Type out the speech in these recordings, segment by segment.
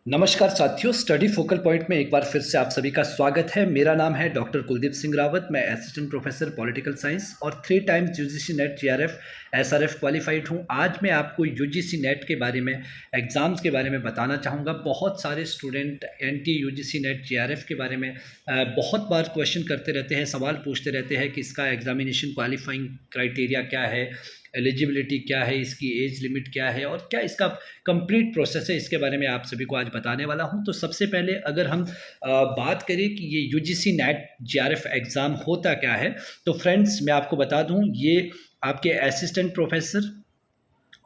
नमस्कार साथियों, study focal point में एक बार फिर से आप सभी का स्वागत है। मेरा नाम है डॉक्टर कुलदीप सिंह रावत। मैं असिस्टेंट प्रोफेसर पॉलिटिकल साइंस और 3 times UGC NET GRF SRF qualified हूं। आज मैं आपको यूजीसी नेट के बारे में, एग्ज़ाम्स के बारे में बताना चाहूँगा। बहुत सारे स्टूडेंट एनटी यूजीसी नेट जीआरएफ के बारे में बहुत बार क्वेश्चन करते रहते हैं, सवाल पूछते रहते हैं कि इसका एग्जामिनेशन क्वालिफाइंग क्राइटेरिया क्या है, एलिजिबिलिटी क्या है, इसकी एज लिमिट क्या है और क्या इसका कंप्लीट प्रोसेस है। इसके बारे में आप सभी को आज बताने वाला हूं। तो सबसे पहले अगर हम बात करें कि ये यूजीसी नेट जीआरएफ एग्ज़ाम होता क्या है, तो फ्रेंड्स मैं आपको बता दूं, ये आपके असिस्टेंट प्रोफेसर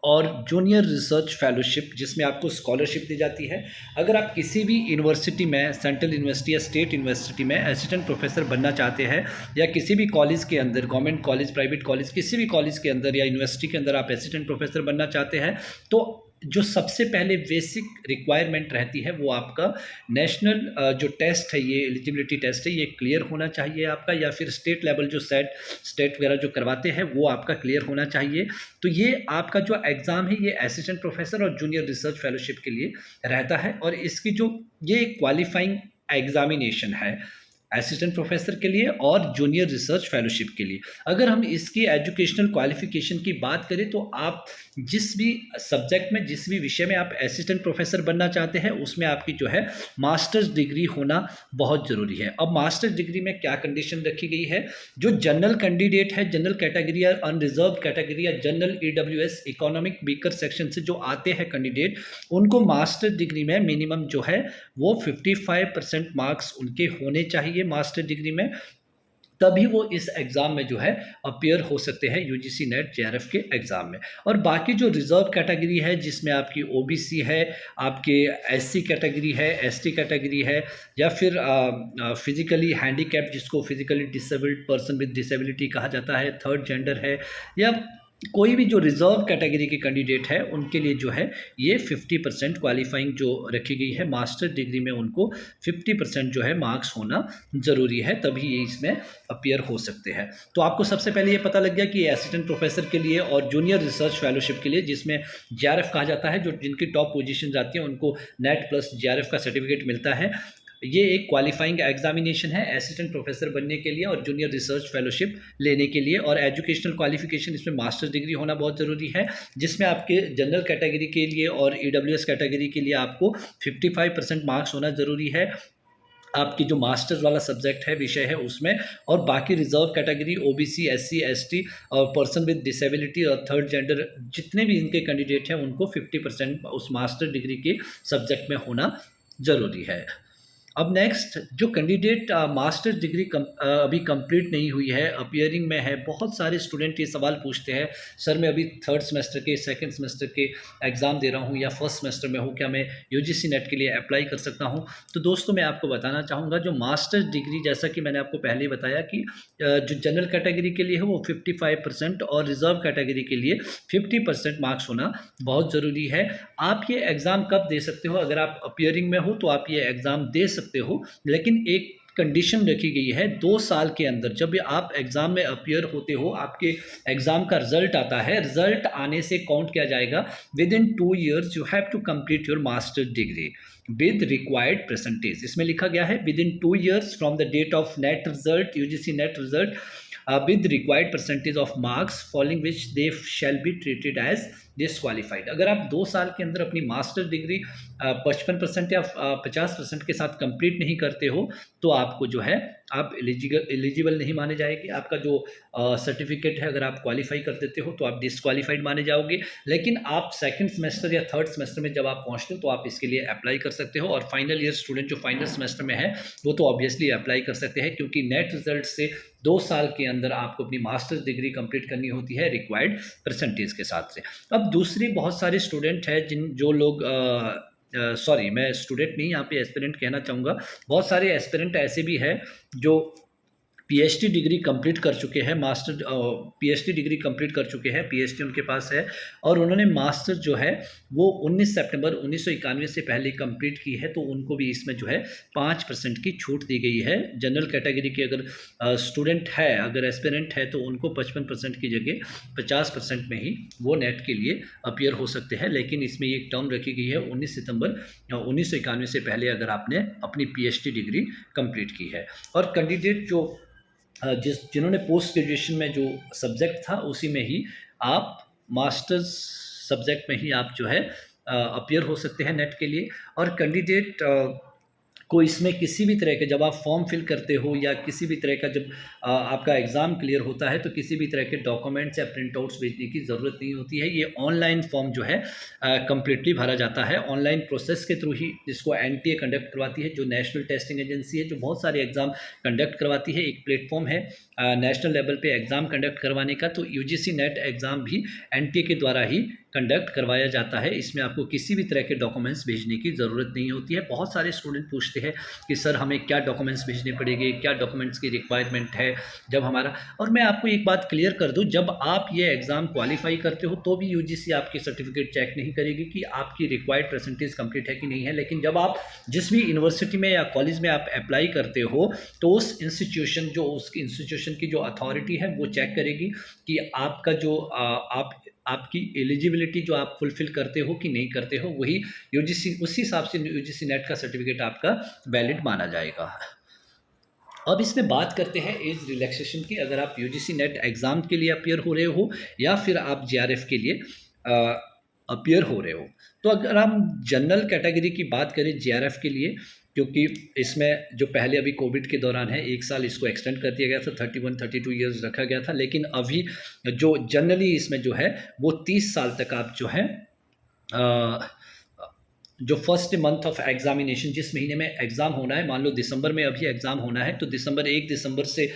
और जूनियर रिसर्च फेलोशिप, जिसमें आपको स्कॉलरशिप दी जाती है। अगर आप किसी भी यूनिवर्सिटी में, सेंट्रल यूनिवर्सिटी या स्टेट यूनिवर्सिटी में असिस्टेंट प्रोफेसर बनना चाहते हैं, या किसी भी कॉलेज के अंदर, गवर्नमेंट कॉलेज, प्राइवेट कॉलेज, किसी भी कॉलेज के अंदर या यूनिवर्सिटी के अंदर आप असिस्टेंट प्रोफेसर बनना चाहते हैं, तो जो सबसे पहले बेसिक रिक्वायरमेंट रहती है वो आपका नेशनल जो टेस्ट है, ये एलिजिबिलिटी टेस्ट है, ये क्लियर होना चाहिए आपका, या फिर स्टेट लेवल जो स्टेट वगैरह जो करवाते हैं वो आपका क्लियर होना चाहिए। तो ये आपका जो एग्ज़ाम है ये असिस्टेंट प्रोफेसर और जूनियर रिसर्च फेलोशिप के लिए रहता है, और इसकी जो ये क्वालिफाइंग एग्जामिनेशन है असिस्टेंट प्रोफेसर के लिए और जूनियर रिसर्च फेलोशिप के लिए। अगर हम इसकी एजुकेशनल क्वालिफिकेशन की बात करें तो आप जिस भी सब्जेक्ट में, जिस भी विषय में आप असिस्टेंट प्रोफेसर बनना चाहते हैं, उसमें आपकी जो है मास्टर्स डिग्री होना बहुत ज़रूरी है। अब मास्टर्स डिग्री में क्या कंडीशन रखी गई है, जो जनरल कैंडिडेट है, जनरल कैटेगरी या अनरिजर्व कैटेगरी या general EWS economic weaker section से जो आते हैं कैंडिडेट, उनको मास्टर्स डिग्री में मिनिमम जो है वो 55% मार्क्स उनके होने चाहिए मास्टर डिग्री में, तभी वो इस एग्ज़ाम में जो है अपीयर हो सकते हैं यूजीसी नेट जेआरएफ के एग्ज़ाम में। और बाकी जो रिजर्व कैटेगरी है, जिसमें आपकी ओबीसी है, आपके एससी कैटेगरी है, एसटी कैटेगरी है, या फिर फिजिकली हैंडीकैप, जिसको physically disabled person with disability कहा जाता है, थर्ड जेंडर है, या कोई भी जो रिजर्व कैटेगरी के कैंडिडेट है, उनके लिए जो है ये 50% क्वालिफाइंग जो रखी गई है मास्टर डिग्री में, उनको 50% जो है मार्क्स होना ज़रूरी है, तभी ये इसमें अपीयर हो सकते हैं। तो आपको सबसे पहले ये पता लग गया कि असिस्टेंट प्रोफेसर के लिए और जूनियर रिसर्च फेलोशिप के लिए, जिसमें जेआरएफ कहा जाता है, जो जिनकी टॉप पोजीशन आती है उनको नेट प्लस जेआरएफ का सर्टिफिकेट मिलता है। ये एक क्वालिफाइंग एग्जामिनेशन है असिस्टेंट प्रोफेसर बनने के लिए और जूनियर रिसर्च फेलोशिप लेने के लिए, और एजुकेशनल क्वालिफिकेशन इसमें मास्टर्स डिग्री होना बहुत ज़रूरी है, जिसमें आपके जनरल कैटेगरी के लिए और ईडब्ल्यूएस कैटेगरी के लिए आपको 55% मार्क्स होना ज़रूरी है आपकी जो मास्टर्स वाला सब्जेक्ट है, विषय है उसमें। और बाकी reserve category, OBC, SC, ST और पर्सन विद डिसेबिलिटी और थर्ड जेंडर, जितने भी इनके कैंडिडेट हैं, उनको 50% उस मास्टर डिग्री के सब्जेक्ट में होना ज़रूरी है। अब नेक्स्ट, जो कैंडिडेट मास्टर्स डिग्री अभी कंप्लीट नहीं हुई है, अपियरिंग में है, बहुत सारे स्टूडेंट ये सवाल पूछते हैं, सर मैं अभी थर्ड सेमेस्टर के, सेकंड सेमेस्टर के एग्ज़ाम दे रहा हूँ या फर्स्ट सेमेस्टर में हूँ, क्या मैं यूजीसी नेट के लिए अप्लाई कर सकता हूँ? तो दोस्तों मैं आपको बताना चाहूँगा, जो मास्टर्स डिग्री, जैसा कि मैंने आपको पहले ही बताया कि जो जनरल कैटेगरी के लिए है वो 55% और रिजर्व कैटेगरी के लिए 50% मार्क्स होना बहुत ज़रूरी है। आप ये एग्ज़ाम कब दे सकते हो? अगर आप अपियरिंग में हो तो आप ये एग्ज़ाम दे सकते हो, लेकिन एक कंडीशन रखी गई है, 2 साल के अंदर जब आप एग्ज़ाम में अपीयर होते हो, आपके एग्ज़ाम का रिजल्ट आता है, रिजल्ट आने से काउंट किया जाएगा, within 2 years you have to complete your master degree with required percentage. इसमें लिखा गया है within 2 years from the date of NET result, UGC NET result, with required percentage of marks following which they shall be treated as disqualified. अगर आप 2 साल के अंदर अपनी मास्टर डिग्री 55% या 50% के साथ कंप्लीट नहीं करते हो, तो आपको जो है आप एलिजिबल नहीं माने जाएंगे। आपका जो सर्टिफिकेट है, अगर आप क्वालिफाई कर देते हो तो आप डिसक्वालीफाइड माने जाओगे। लेकिन आप सेकंड सेमेस्टर या थर्ड सेमेस्टर में जब आप पहुंचते हो तो आप इसके लिए अप्लाई कर सकते हो, और फाइनल ईयर स्टूडेंट जो फाइनल सेमेस्टर में है वो तो ऑब्वियसली अप्लाई कर सकते हैं, क्योंकि नेट रिजल्ट से 2 साल के अंदर आपको अपनी मास्टर्स डिग्री कंप्लीट करनी होती है रिक्वायर्ड परसेंटेज के साथ से। अब दूसरी, बहुत सारे स्टूडेंट हैं जो लोग सॉरी मैं स्टूडेंट नहीं, यहाँ पे एस्पिरेंट कहना चाहूँगा, बहुत सारे एस्पिरेंट ऐसे भी हैं जो पीएचडी डिग्री कंप्लीट कर चुके हैं, मास्टर पीएचडी डिग्री कंप्लीट कर चुके हैं, पीएचडी उनके पास है, और उन्होंने मास्टर जो है वो 19 सितंबर 1991 से पहले कंप्लीट की है, तो उनको भी इसमें जो है 5% की छूट दी गई है। जनरल कैटेगरी के अगर स्टूडेंट है, अगर एस्पिरेंट है, तो उनको 55% की जगह 50% में ही वो नेट के लिए अपीयर हो सकते हैं। लेकिन इसमें एक टर्म रखी गई है 19 सितंबर 1991 से पहले अगर आपने अपनी पीएचडी डिग्री कंप्लीट की है। और कैंडिडेट जो जिन्होंने पोस्ट ग्रेजुएशन में जो सब्जेक्ट था उसी में ही आप मास्टर्स सब्जेक्ट में ही आप जो है अपीयर हो सकते हैं नेट के लिए। और कैंडिडेट को इसमें किसी भी तरह के, जब आप फॉर्म फिल करते हो या किसी भी तरह का जब आपका एग्ज़ाम क्लियर होता है, तो किसी भी तरह के डॉक्यूमेंट्स या प्रिंट आउट्स भेजने की ज़रूरत नहीं होती है। ये ऑनलाइन फॉर्म जो है कम्प्लीटली भरा जाता है, ऑनलाइन प्रोसेस के थ्रू ही, जिसको एनटीए कंडक्ट करवाती है, जो नेशनल टेस्टिंग एजेंसी है, जो बहुत सारे एग्ज़ाम कंडक्ट करवाती है। एक प्लेटफॉर्म है नेशनल लेवल पे एग्ज़ाम कंडक्ट करवाने का, तो यूजीसी नेट एग्ज़ाम भी एनटीए के द्वारा ही कंडक्ट करवाया जाता है। इसमें आपको किसी भी तरह के डॉक्यूमेंट्स भेजने की ज़रूरत नहीं होती है। बहुत सारे स्टूडेंट पूछते हैं कि सर हमें क्या डॉक्यूमेंट्स भेजने पड़ेंगे, क्या डॉक्यूमेंट्स की रिक्वायरमेंट है जब हमारा। और मैं आपको एक बात क्लियर कर दूं, जब आप ये एग्ज़ाम क्वालिफाई करते हो तो भी यूजीसी आपकी सर्टिफिकेट चेक नहीं करेगी कि आपकी रिक्वायर्ड परसेंटेज कंप्लीट है कि नहीं है। लेकिन जब आप जिस भी यूनिवर्सिटी में या कॉलेज में आप अप्लाई करते हो, तो उस इंस्टीट्यूशन उसकी इंस्टीट्यूशन की जो अथॉरिटी है वो चेक करेगी कि आपका जो आपकी एलिजिबिलिटी जो आप फुलफिल करते हो कि नहीं करते हो, वही यूजीसी, उसी हिसाब से यूजीसी नेट का सर्टिफिकेट आपका वैलिड माना जाएगा। अब इसमें बात करते हैं एज रिलैक्सेशन की। अगर आप यूजीसी नेट एग्ज़ाम के लिए अपीयर हो रहे हो या फिर आप जेआरएफ के लिए अपीयर हो रहे हो, तो अगर हम जनरल कैटेगरी की बात करें जेआरएफ के लिए, क्योंकि इसमें जो पहले अभी कोविड के दौरान है 1 साल इसको एक्सटेंड कर दिया गया था, 31-32 ईयर्स रखा गया था, लेकिन अभी जो जनरली इसमें जो है वो 30 साल तक आप जो है जो फर्स्ट मंथ ऑफ एग्जामिनेशन, जिस महीने में एग्ज़ाम होना है, मान लो दिसंबर में अभी एग्ज़ाम होना है, तो 1 दिसंबर से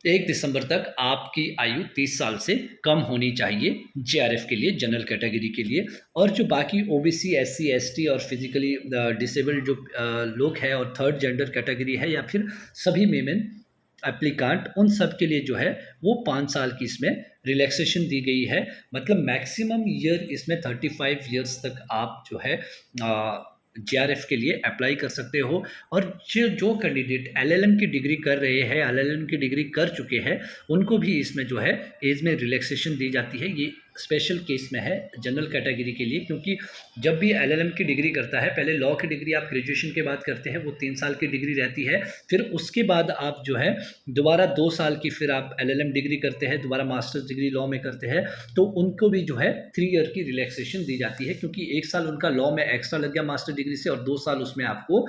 1 दिसंबर तक आपकी आयु 30 साल से कम होनी चाहिए जेआरएफ के लिए, जनरल कैटेगरी के लिए। और जो बाकी ओबीसी, एससी, एसटी और फिजिकली डिसेबल्ड जो लोग हैं और थर्ड जेंडर कैटेगरी है या फिर सभी मेन एप्लीकांट, उन सब के लिए जो है वो 5 साल की इसमें रिलैक्सेशन दी गई है। मतलब मैक्सिमम ईयर इसमें 35 ईयर्स तक आप जो है जेआरएफ के लिए अप्लाई कर सकते हो। और जो कैंडिडेट एलएलएम की डिग्री कर रहे हैं, एलएलएम की डिग्री कर चुके हैं, उनको भी इसमें जो है एज में रिलैक्सेशन दी जाती है। ये स्पेशल केस में है जनरल कैटेगरी के लिए, क्योंकि जब भी एलएलएम की डिग्री करता है, पहले लॉ की डिग्री आप ग्रेजुएशन के बाद करते हैं, वो 3 साल की डिग्री रहती है। फिर उसके बाद आप जो है दोबारा 2 साल की फिर आप एलएलएम डिग्री करते हैं, दोबारा मास्टर्स डिग्री लॉ में करते हैं, तो उनको भी जो है 3 ईयर की रिलैक्सेशन दी जाती है, क्योंकि 1 साल उनका लॉ में एक्स्ट्रा लग गया मास्टर डिग्री से, और 2 साल उसमें आपको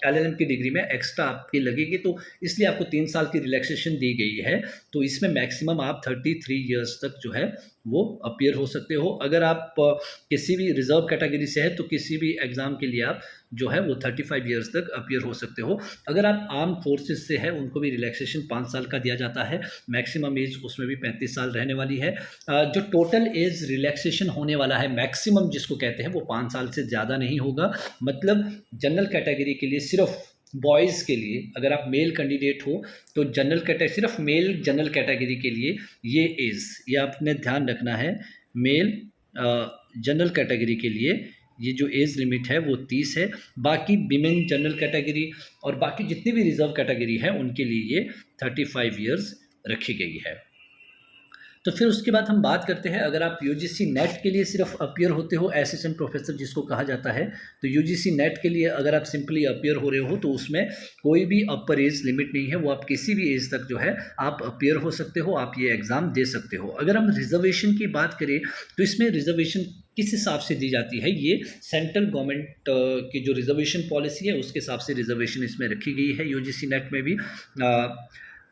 एलएलएम की डिग्री में एक्स्ट्रा आपकी लगेगी, तो इसलिए आपको 3 साल की रिलैक्सेशन दी गई है। तो इसमें मैक्सिमम आप 33 ईयर्स तक जो है वो अपीयर हो सकते हो। अगर आप किसी भी रिजर्व कैटेगरी से है, तो किसी भी एग्ज़ाम के लिए आप जो है वो 35 ईयर्स तक अपीयर हो सकते हो। अगर आप आर्म फोर्सेस से है, उनको भी रिलैक्सेशन 5 साल का दिया जाता है, मैक्सिमम एज उसमें भी 35 साल रहने वाली है। जो टोटल एज रिलैक्सेशन होने वाला है मैक्सिमम जिसको कहते हैं, वो 5 साल से ज़्यादा नहीं होगा। मतलब जनरल कैटेगरी के लिए सिर्फ बॉयज़ के लिए, अगर आप मेल कैंडिडेट हो, तो जनरल कैटेगरी, सिर्फ मेल जनरल कैटेगरी के लिए ये एज, ये आपने ध्यान रखना है, मेल जनरल कैटेगरी के लिए ये जो एज लिमिट है वो 30 है। बाकी विमेन जनरल कैटेगरी और बाकी जितनी भी रिजर्व कैटेगरी है उनके लिए ये 35 ईयर्स रखी गई है। तो फिर उसके बाद हम बात करते हैं, अगर आप यूजीसी नेट के लिए सिर्फ अपीयर होते हो, असिस्टेंट प्रोफेसर जिसको कहा जाता है, तो यूजीसी नेट के लिए अगर आप सिंपली अपीयर हो रहे हो, तो उसमें कोई भी अपर एज लिमिट नहीं है, वो आप किसी भी एज तक जो है आप अपीयर हो सकते हो, आप ये एग्ज़ाम दे सकते हो। अगर हम रिजर्वेशन की बात करें, तो इसमें रिजर्वेशन किस हिसाब से दी जाती है, ये सेंट्रल गवर्नमेंट की जो रिजर्वेशन पॉलिसी है उसके हिसाब से रिजर्वेशन इसमें रखी गई है यूजीसी नेट में भी।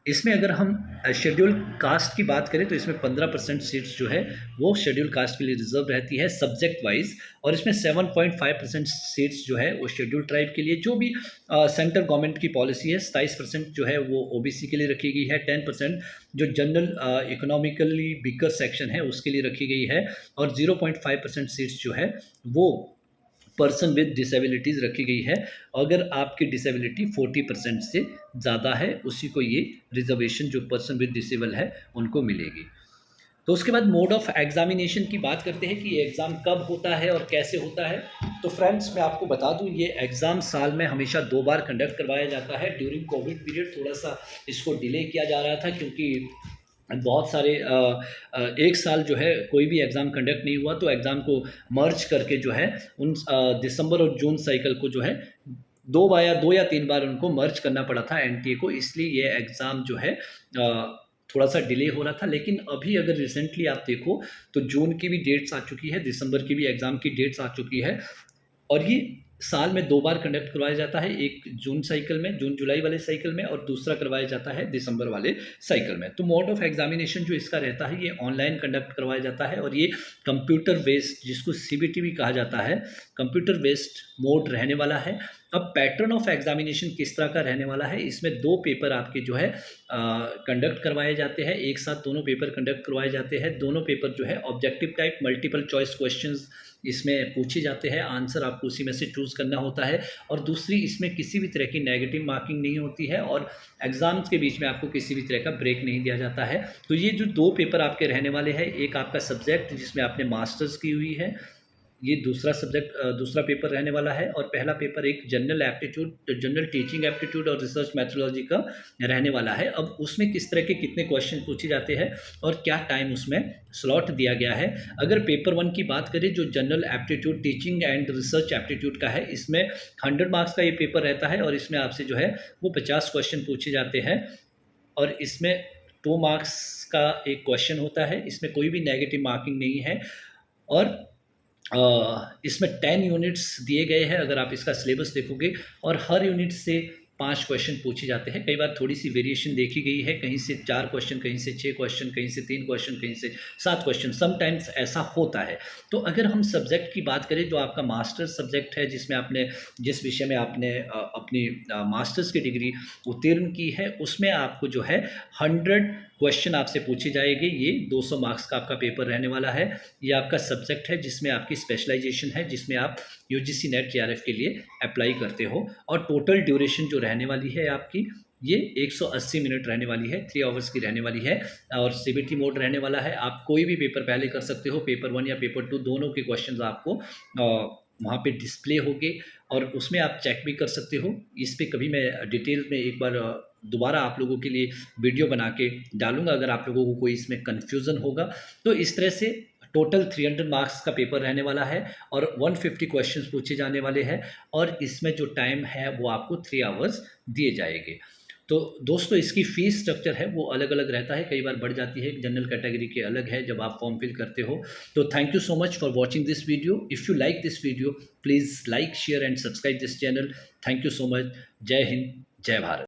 इसमें अगर हम शेड्यूल कास्ट की बात करें, तो इसमें 15% सीट्स जो है वो शेड्यूल कास्ट के लिए रिजर्व रहती है सब्जेक्ट वाइज, और इसमें 7.5% सीट्स जो है वो शेड्यूल ट्राइब के लिए। जो भी सेंट्रल गवर्नमेंट की पॉलिसी है, 27% जो है वो ओबीसी के लिए रखी गई है, 10% जो जनरल इकोनॉमिकली वीकर सेक्शन है उसके लिए रखी गई है, और 0.5% सीट्स जो है वो पर्सन विद डिसेबिलिटीज़ रखी गई है। अगर आपकी डिसेबिलिटी 40% से ज़्यादा है, उसी को ये रिजर्वेशन जो पर्सन विद डिसेबल है उनको मिलेगी। तो उसके बाद मोड ऑफ एग्जामिनेशन की बात करते हैं कि ये एग्ज़ाम कब होता है और कैसे होता है। तो फ्रेंड्स, मैं आपको बता दूं, ये एग्ज़ाम साल में हमेशा 2 बार कंडक्ट करवाया जाता है। ड्यूरिंग कोविड पीरियड थोड़ा सा इसको डिले किया जा रहा था, क्योंकि बहुत सारे एक साल जो है कोई भी एग्ज़ाम कंडक्ट नहीं हुआ, तो एग्ज़ाम को मर्ज करके जो है उन दिसंबर और जून साइकिल को जो है 2 या 3 बार उनको मर्ज करना पड़ा था एनटीए को, इसलिए ये एग्ज़ाम जो है थोड़ा सा डिले हो रहा था। लेकिन अभी अगर रिसेंटली आप देखो तो जून की भी डेट्स आ चुकी है, दिसंबर की भी एग्ज़ाम की डेट्स आ चुकी है, और ये साल में 2 बार कंडक्ट करवाया जाता है, एक जून साइकिल में, जून जुलाई वाले साइकिल में, और दूसरा करवाया जाता है दिसंबर वाले साइकिल में। तो मोड ऑफ एग्जामिनेशन जो इसका रहता है, ये ऑनलाइन कंडक्ट करवाया जाता है, और ये कंप्यूटर बेस्ड, जिसको सीबीटी भी कहा जाता है, कंप्यूटर बेस्ड मोड रहने वाला है। अब पैटर्न ऑफ एग्जामिनेशन किस तरह का रहने वाला है, इसमें 2 पेपर आपके जो है कंडक्ट करवाए जाते हैं, एक साथ दोनों पेपर कंडक्ट करवाए जाते हैं। दोनों पेपर जो है objective type multiple choice questions इसमें पूछे जाते हैं, आंसर आपको उसी में से चूज़ करना होता है। और दूसरी, इसमें किसी भी तरह की नेगेटिव मार्किंग नहीं होती है, और एग्ज़ाम्स के बीच में आपको किसी भी तरह का ब्रेक नहीं दिया जाता है। तो ये जो 2 पेपर आपके रहने वाले हैं, एक आपका सब्जेक्ट जिसमें आपने मास्टर्स की हुई है, ये दूसरा सब्जेक्ट दूसरा पेपर रहने वाला है, और पहला पेपर एक general aptitude, general teaching aptitude और रिसर्च मैथोलॉजी का रहने वाला है। अब उसमें किस तरह के कितने क्वेश्चन पूछे जाते हैं और क्या टाइम उसमें स्लॉट दिया गया है। अगर पेपर 1 की बात करें, जो general aptitude, teaching and research aptitude का है, इसमें 100 मार्क्स का ये पेपर रहता है, और इसमें आपसे जो है वो 50 क्वेश्चन पूछे जाते हैं, और इसमें 2 मार्क्स का एक क्वेश्चन होता है, इसमें कोई भी नेगेटिव मार्किंग नहीं है। और इसमें 10 यूनिट्स दिए गए हैं अगर आप इसका सिलेबस देखोगे, और हर यूनिट से 5 क्वेश्चन पूछे जाते हैं। कई बार थोड़ी सी वेरिएशन देखी गई है, कहीं से 4 क्वेश्चन, कहीं से 6 क्वेश्चन, कहीं से 3 क्वेश्चन, कहीं से 7 क्वेश्चन, समटाइम्स ऐसा होता है। तो अगर हम सब्जेक्ट की बात करें, जो आपका मास्टर्स सब्जेक्ट है, जिसमें आपने, जिस विषय में आपने अपनी मास्टर्स की डिग्री उत्तीर्ण की है, उसमें आपको जो है 100 क्वेश्चन आपसे पूछे जाएंगे। ये 200 मार्क्स का आपका पेपर रहने वाला है। ये आपका सब्जेक्ट है जिसमें आपकी स्पेशलाइजेशन है, जिसमें आप यूजीसी नेट जेआरएफ के लिए अप्लाई करते हो। और टोटल ड्यूरेशन जो रहने वाली है आपकी, ये 180 मिनट रहने वाली है, 3 आवर्स की रहने वाली है, और सीबीटी मोड रहने वाला है। आप कोई भी पेपर पहले कर सकते हो, पेपर 1 या पेपर 2 दोनों के क्वेश्चंस आपको वहाँ पे डिस्प्ले होंगे, और उसमें आप चेक भी कर सकते हो। इस पे कभी मैं डिटेल में एक बार दोबारा आप लोगों के लिए वीडियो बना के डालूंगा, अगर आप लोगों को कोई इसमें कन्फ्यूज़न होगा। तो इस तरह से टोटल 300 मार्क्स का पेपर रहने वाला है, और 150 क्वेश्चंस पूछे जाने वाले हैं, और इसमें जो टाइम है वो आपको 3 आवर्स दिए जाएंगे। तो दोस्तों, इसकी फ़ीस स्ट्रक्चर है वो अलग अलग रहता है, कई बार बढ़ जाती है, जनरल कैटेगरी के अलग है जब आप फॉर्म फिल करते हो। तो thank you so much for watching this video. If you like this video, please like, share and subscribe this channel. Thank you so much. जय हिंद, जय भारत।